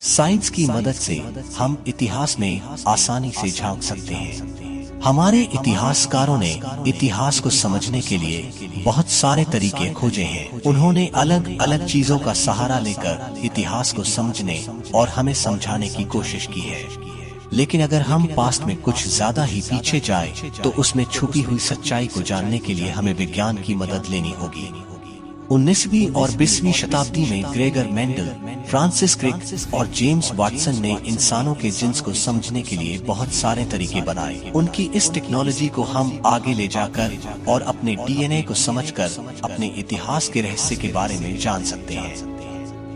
Science की मदद से हम इतिहास में आसानी से झांक सकते हैं। हमारे इतिहासकारों ने इतिहास को समझने के लिए बहुत सारे तरीके खोजे हैं। उन्होंने अलग अलग चीजों का सहारा लेकर इतिहास को समझने और हमें समझाने की कोशिश की है। लेकिन अगर हम पास्ट में कुछ ज्यादा ही पीछे जाएं, तो उसमें छुपी हुई सच्चाई को जानने के लिए हमें विज्ञान की मदद लेनी होगी। 19वीं और 20वीं शताब्दी में ग्रेगर मेंडल, फ्रांसिस क्रिक और जेम्स वाटसन ने इंसानों के जिन्स को समझने के लिए बहुत सारे तरीके बनाए। उनकी इस टेक्नोलॉजी को हम आगे ले जाकर और अपने डीएनए को समझकर अपने इतिहास के रहस्य के बारे में जान सकते हैं।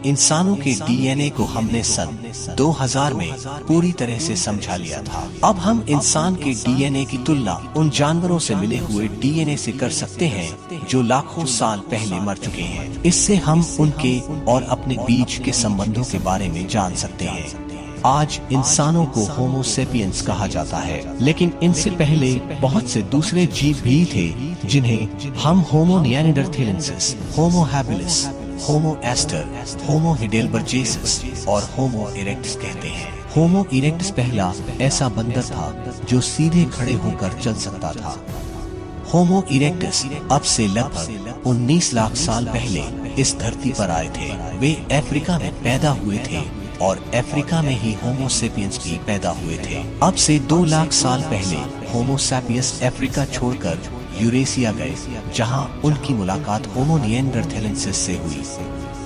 इंसानों के डीएनए को हमने सन 2000 में पूरी तरह से समझा लिया था। अब हम इंसान के डीएनए की तुलना उन जानवरों से मिले हुए डीएनए से कर सकते हैं जो लाखों साल पहले मर चुके हैं। इससे हम उनके और अपने बीच के संबंधों के बारे में जान सकते हैं। आज इंसानों को होमो सेपियंस कहा जाता है, लेकिन इनसे पहले बहुत से दूसरे जीव भी थे जिन्हें हम होमो निएंडरथैलेंसिस, होमो हैबिलिस, होमो एस्टर, होमो हिडेलबर्जेसिस और होमो इरेक्टस कहते हैं। होमो इरेक्टस पहला ऐसा बंदर था जो सीधे खड़े होकर चल सकता था। होमो इरेक्टस अब से लगभग 19 लाख साल पहले इस धरती पर आए थे। वे अफ्रीका में पैदा हुए थे और अफ्रीका में ही होमो सेपियंस भी पैदा हुए थे। अब से 2 लाख साल पहले होमो सैपियंस अफ्रीका छोड़कर यूरेशिया गए, जहां उनकी मुलाकात होमो निएंडरथैलेंसिस से हुई।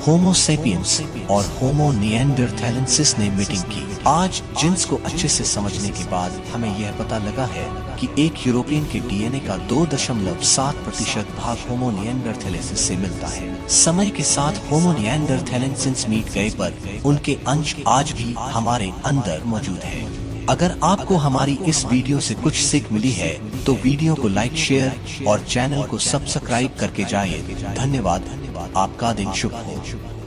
होमो सेपियंस और होमो निएंडरथैलेंसिस ने मीटिंग की। आज जिन्स को अच्छे से समझने के बाद हमें यह पता लगा है कि एक यूरोपियन के डीएनए का 2.7% भाग होमो निएंडरथैलेंसिस से मिलता है। समय के साथ होमो निएंडरथैलेंसिस मिट गए, पर उनके अंश आज भी हमारे अंदर मौजूद है। अगर आपको हमारी इस वीडियो से कुछ सीख मिली है तो वीडियो को लाइक, शेयर और चैनल को सब्सक्राइब करके जाइए। धन्यवाद। आपका दिन शुभ हो।